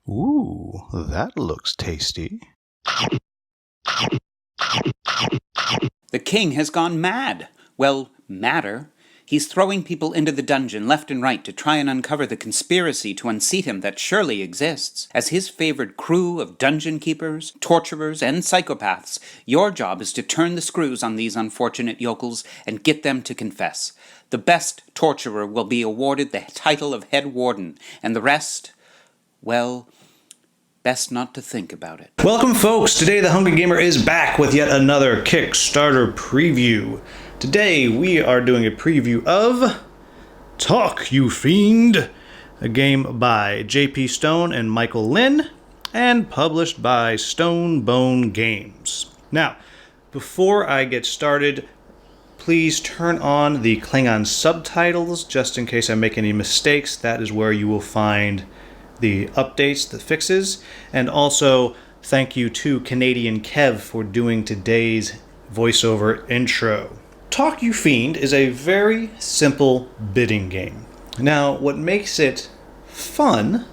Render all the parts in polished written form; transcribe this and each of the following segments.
Ooh, that looks tasty. The king has gone mad. Well, madder. He's throwing people into the dungeon left and right to try and uncover the conspiracy to unseat him that surely exists. As his favored crew of dungeon keepers, torturers, and psychopaths, your job is to turn the screws on these unfortunate yokels and get them to confess. The best torturer will be awarded the title of head warden, and the rest, well, best not to think about it. Welcome, folks. Today the Hungry Gamer is back with yet another Kickstarter preview. Today we are doing a preview of Talk, You Fiend, a game by J.P. Stone and Michael Lynn, and published by Stone Bone Games. Now, before I get started, please turn on the Klingon subtitles just in case I make any mistakes. That is where you will find the updates, the fixes, and also thank you to Canadian Kev for doing today's voiceover intro. Talk, You Fiend is a very simple bidding game. Now, what makes it fun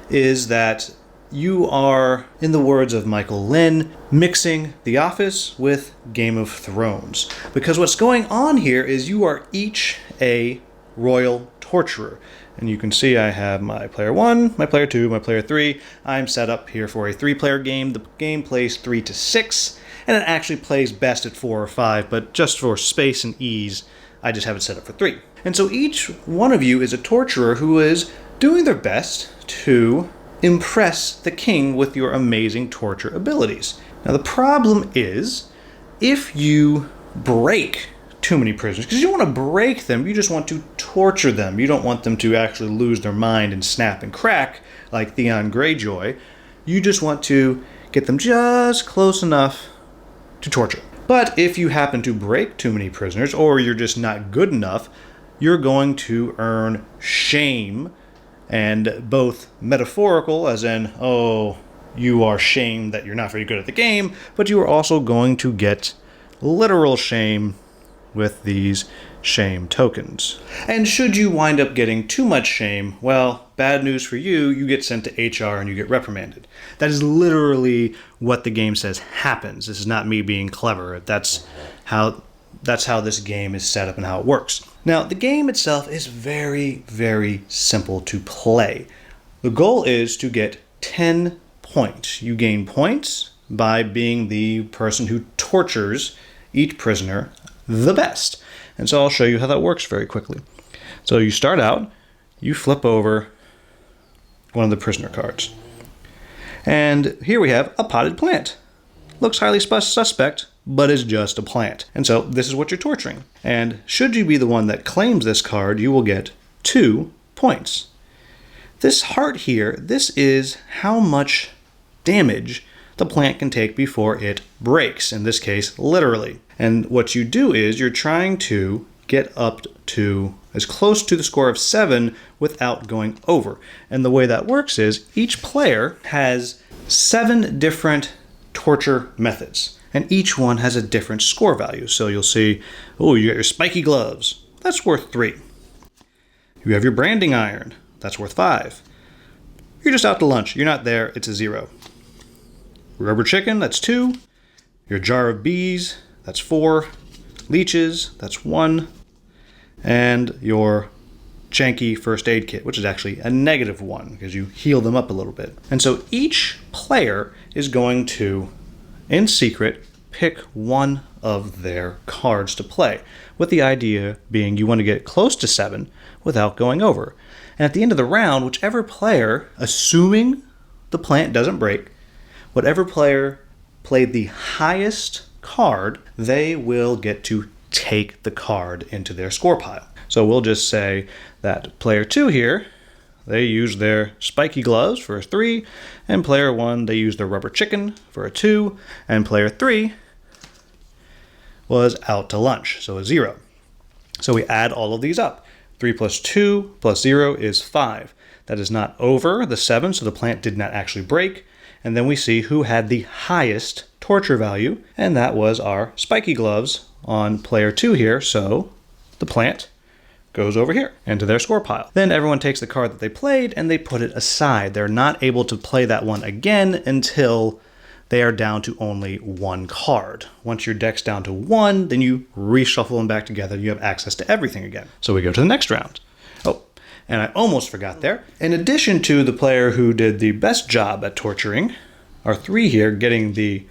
is that you are, in the words of Michael Lynn, mixing The Office with Game of Thrones. Because what's going on here is you are each a royal torturer. And you can see I have my player 1, my player 2, my player 3. I'm set up here for a 3-player game. The game plays 3 to 6, and it actually plays best at 4 or 5, but just for space and ease, I just have it set up for 3. And so each one of you is a torturer who is doing their best to impress the king with your amazing torture abilities. Now the problem is, if you break too many prisoners, because you don't want to break them, you just want to torture them. You don't want them to actually lose their mind and snap and crack like Theon Greyjoy. You just want to get them just close enough to torture. But if you happen to break too many prisoners, or you're just not good enough, you're going to earn shame, and both metaphorical, as in, oh, you are shamed that you're not very good at the game, but you are also going to get literal shame with these shame tokens. And should you wind up getting too much shame, well, bad news for you, you get sent to HR and you get reprimanded. That is literally what the game says happens. This is not me being clever. That's how this game is set up and how it works. Now, the game itself is very, very simple to play. The goal is to get 10 points. You gain points by being the person who tortures each prisoner the best. And so I'll show you how that works very quickly. So you start out, you flip over one of the prisoner cards. And here we have a potted plant. Looks highly suspect, but is just a plant. And so this is what you're torturing. And should you be the one that claims this card, you will get 2 points. This heart here, this is how much damage the plant can take before it breaks, in this case, literally. And what you do is you're trying to get up to as close to the score of 7 without going over. And the way that works is each player has 7 different torture methods, and each one has a different score value. So you'll see, oh, you got your spiky gloves. That's worth 3. You have your branding iron. That's worth 5. You're just out to lunch. You're not there. It's a 0. Rubber chicken, that's 2. Your jar of bees, that's 4. Leeches, that's 1. And your janky first aid kit, which is actually a -1 because you heal them up a little bit. And so each player is going to, in secret, pick one of their cards to play, with the idea being you want to get close to 7 without going over. And at the end of the round, whichever player, assuming the plant doesn't break, whatever player played the highest card, they will get to take the card into their score pile. So we'll just say that player 2 here, they used their spiky gloves for a 3, and player 1, they used their rubber chicken for a 2, and player 3 was out to lunch, so a 0. So we add all of these up. 3 plus 2 plus 0 is 5. That is not over the 7, so the plant did not actually break. And then we see who had the highest torture value, and that was our spiky gloves on player 2 here. So the plant goes over here into their score pile. Then everyone takes the card that they played and they put it aside. They're not able to play that one again until they are down to only one card. Once your deck's down to one, then you reshuffle them back together. You have access to everything again. So we go to the next round. Oh, and I almost forgot there. In addition to the player who did the best job at torturing, our 3 here getting the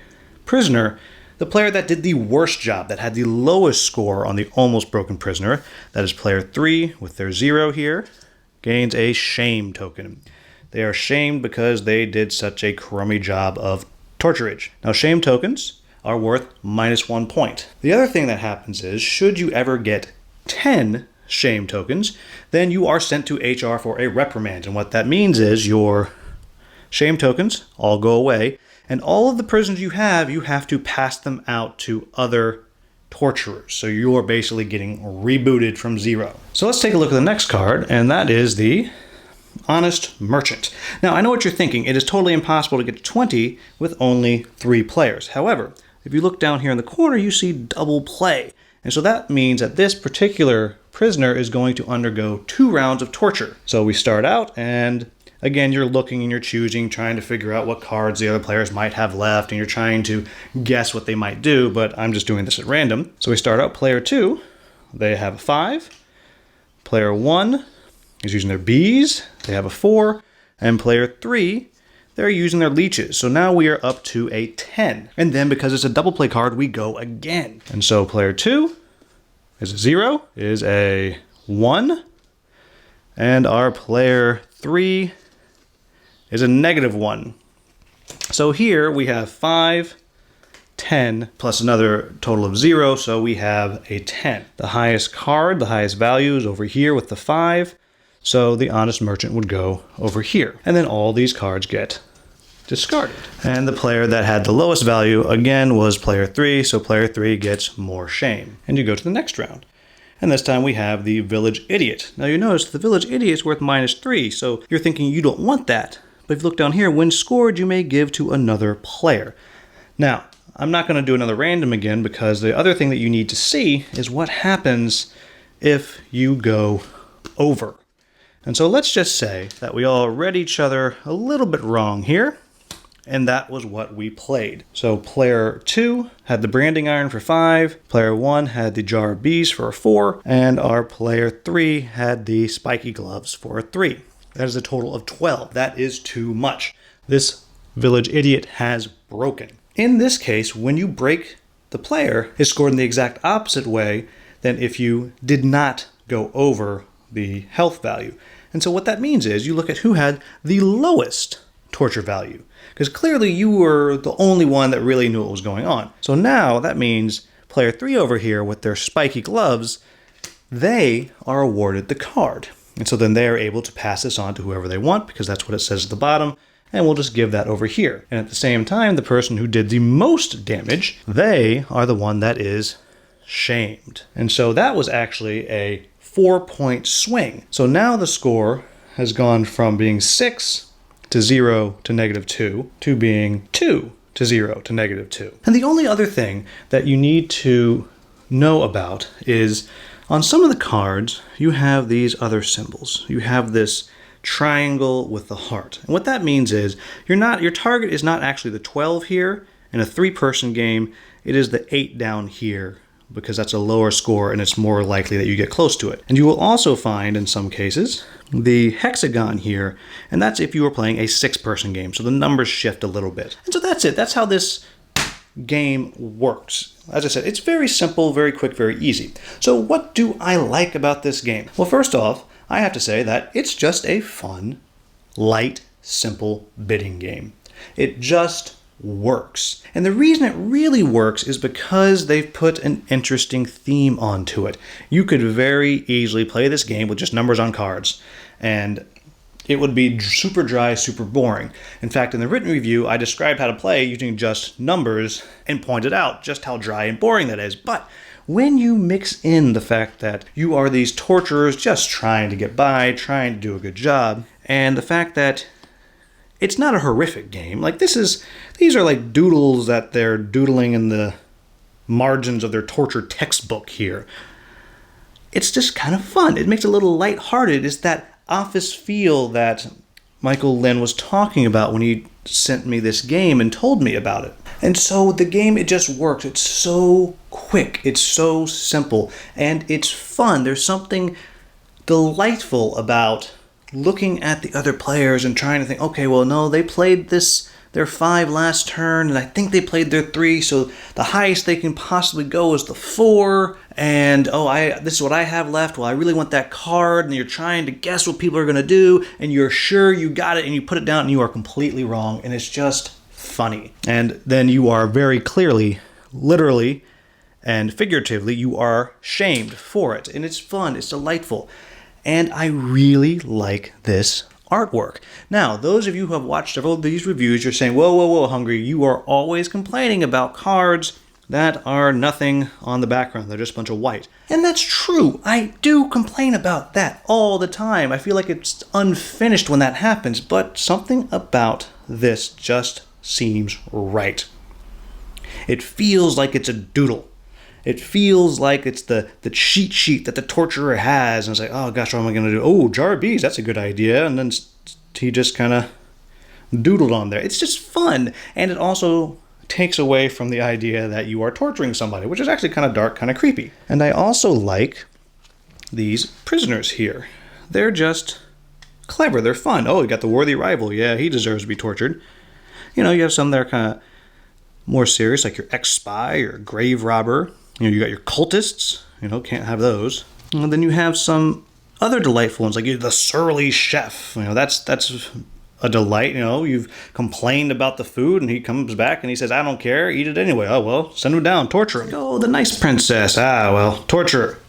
prisoner, the player that did the worst job, that had the lowest score on the almost broken prisoner, that is player 3 with their 0 here, gains a shame token. They are shamed because they did such a crummy job of torturage. Now, shame tokens are worth -1 point. The other thing that happens is, should you ever get 10 shame tokens, then you are sent to HR for a reprimand. And what that means is your shame tokens all go away, and all of the prisoners you have to pass them out to other torturers. So you are basically getting rebooted from 0. So let's take a look at the next card, and that is the Honest Merchant. Now, I know what you're thinking. It is totally impossible to get to 20 with only 3 players. However, if you look down here in the corner, you see double play. And so that means that this particular prisoner is going to undergo 2 rounds of torture. So we start out, and again, you're looking and you're choosing, trying to figure out what cards the other players might have left, and you're trying to guess what they might do, but I'm just doing this at random. So we start out player 2, they have a 5. Player 1 is using their bees, they have a 4. And player 3, they're using their leeches. So now we are up to a 10. And then because it's a double play card, we go again. And so player 2 is a 0, is a 1. And our player 3 is a -1. So here we have 5, 10, plus another total of 0, so we have a 10. The highest card, the highest value is over here with the 5, so the Honest Merchant would go over here. And then all these cards get discarded. And the player that had the lowest value, again, was player 3, so player 3 gets more shame. And you go to the next round. And this time we have the Village Idiot. Now you notice the Village Idiot is worth -3, so you're thinking you don't want that. But if you look down here, when scored, you may give to another player. Now, I'm not going to do another random again, because the other thing that you need to see is what happens if you go over. And so let's just say that we all read each other a little bit wrong here, and that was what we played. So player 2 had the branding iron for 5, player 1 had the jar of bees for a 4, and our player 3 had the spiky gloves for a 3. That is a total of 12. That is too much. This Village Idiot has broken. In this case, when you break the player, it's scored in the exact opposite way than if you did not go over the health value. And so what that means is you look at who had the lowest torture value, because clearly you were the only one that really knew what was going on. So now that means player 3 over here with their spiky gloves, they are awarded the card. And so then they are able to pass this on to whoever they want, because that's what it says at the bottom, and we'll just give that over here. And at the same time, the person who did the most damage, they are the one that is shamed. And so that was actually a 4-point swing. So now the score has gone from being 6 to 0 to -2 to being 2 to 0 to -2. And the only other thing that you need to know about is on some of the cards, you have these other symbols. You have this triangle with the heart. And what that means is your target is not actually the 12 here. In a 3-person game, it is the 8 down here, because that's a lower score and it's more likely that you get close to it. And you will also find, in some cases, the hexagon here, and that's if you were playing a 6-person game. So the numbers shift a little bit. And so that's it. That's how this game works. As I said, it's very simple, very quick, very easy. So what do I like about this game? Well, first off, I have to say that it's just a fun, light, simple bidding game. It just works. And the reason it really works is because they've put an interesting theme onto it. You could very easily play this game with just numbers on cards, and it would be super dry, super boring. In fact, in the written review, I described how to play using just numbers and pointed out just how dry and boring that is. But when you mix in the fact that you are these torturers just trying to get by, trying to do a good job, and the fact that it's not a horrific game. Like these are like doodles that they're doodling in the margins of their torture textbook here. it's just kind of fun. It makes it a little lighthearted. It's that office feel that Michael Lynn was talking about when he sent me this game and told me about it. And so the game, it just works. It's so quick. It's so simple. And it's fun. There's something delightful about looking at the other players and trying to think, okay, well, no, they played their 5 last turn, and I think they played their 3, so the highest they can possibly go is the 4, and this is what I have left. Well, I really want that card, and you're trying to guess what people are going to do, and you're sure you got it, and you put it down, and you are completely wrong, and it's just funny. And then you are very clearly, literally, and figuratively, you are shamed for it, and it's fun, it's delightful, and I really like this artwork. Now, those of you who have watched several of these reviews, you're saying, whoa, whoa, whoa, Hungry, you are always complaining about cards that are nothing on the background. They're just a bunch of white. And that's true. I do complain about that all the time. I feel like it's unfinished when that happens, but something about this just seems right. It feels like it's a doodle. It feels like it's the cheat sheet that the torturer has. And it's like, oh gosh, what am I going to do? Oh, jar of bees, that's a good idea. And then he just kind of doodled on there. It's just fun. And it also takes away from the idea that you are torturing somebody, which is actually kind of dark, kind of creepy. And I also like these prisoners here. They're just clever. They're fun. Oh, you got the worthy rival. Yeah, he deserves to be tortured. You know, you have some that are kind of more serious, like your ex-spy or grave robber. You got your cultists, can't have those. And then you have some other delightful ones, like the surly chef. That's a delight. You've complained about the food, and he comes back and he says, I don't care, eat it anyway. Oh, well, send him down, torture him. Oh, the nice princess. Ah, well, torture her.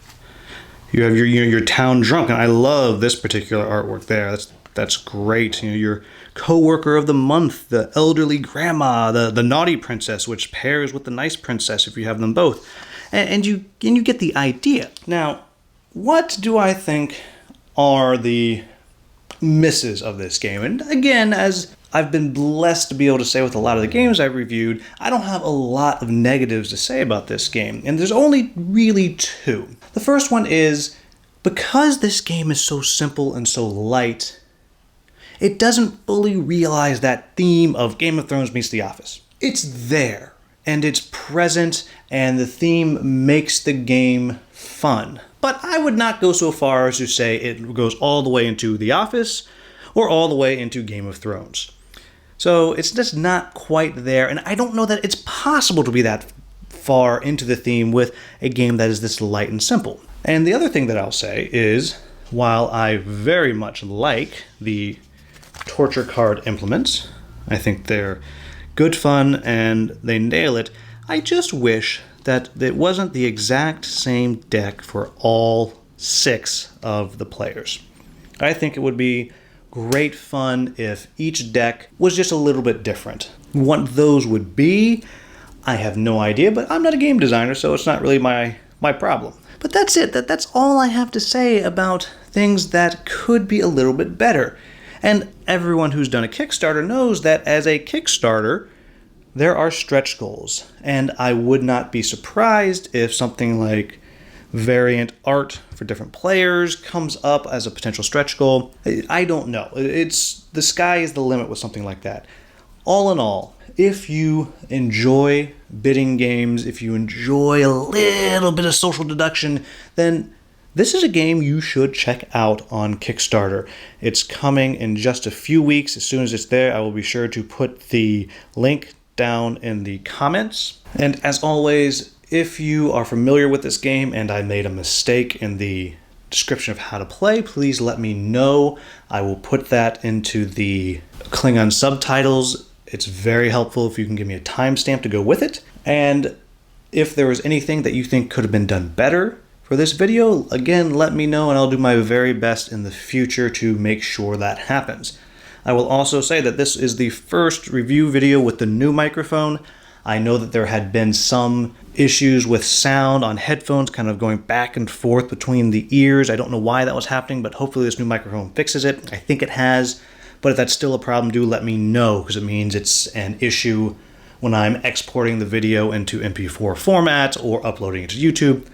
You have your town drunk, and I love this particular artwork there. That's great. Your co-worker of the month, the elderly grandma, the naughty princess, which pairs with the nice princess if you have them both. And you get the idea. Now, what do I think are the misses of this game? And again, as I've been blessed to be able to say with a lot of the games I've reviewed, I don't have a lot of negatives to say about this game. And there's only really 2. The first one is, because this game is so simple and so light, it doesn't fully realize that theme of Game of Thrones meets The Office. It's there, and it's present, and the theme makes the game fun. But I would not go so far as to say it goes all the way into The Office or all the way into Game of Thrones. So it's just not quite there, and I don't know that it's possible to be that far into the theme with a game that is this light and simple. And the other thing that I'll say is, while I very much like the torture card implements, I think they're good fun and they nail it, I just wish that it wasn't the exact same deck for all 6 of the players. I think it would be great fun if each deck was just a little bit different. What those would be, I have no idea, but I'm not a game designer, so it's not really my problem. But that's it. That's all I have to say about things that could be a little bit better. And everyone who's done a Kickstarter knows that as a Kickstarter, there are stretch goals. And I would not be surprised if something like variant art for different players comes up as a potential stretch goal. I don't know. The sky is the limit with something like that. All in all, if you enjoy bidding games, if you enjoy a little bit of social deduction, then this is a game you should check out on Kickstarter. It's coming in just a few weeks. As soon as it's there, I will be sure to put the link down in the comments. And as always, if you are familiar with this game and I made a mistake in the description of how to play, please let me know. I will put that into the Klingon subtitles. It's very helpful if you can give me a timestamp to go with it. And if there was anything that you think could have been done better for this video, again, let me know and I'll do my very best in the future to make sure that happens. I will also say that this is the first review video with the new microphone. I know that there had been some issues with sound on headphones, kind of going back and forth between the ears. I don't know why that was happening, but hopefully this new microphone fixes it. I think it has, but if that's still a problem, do let me know, because it means it's an issue when I'm exporting the video into MP4 format or uploading it to YouTube.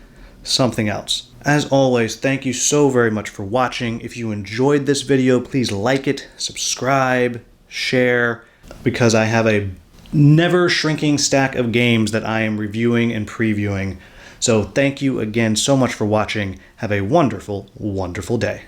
something else. As always, thank you so very much for watching. If you enjoyed this video, please like it, subscribe, share, because I have a never shrinking stack of games that I am reviewing and previewing. So thank you again so much for watching. Have a wonderful, wonderful day.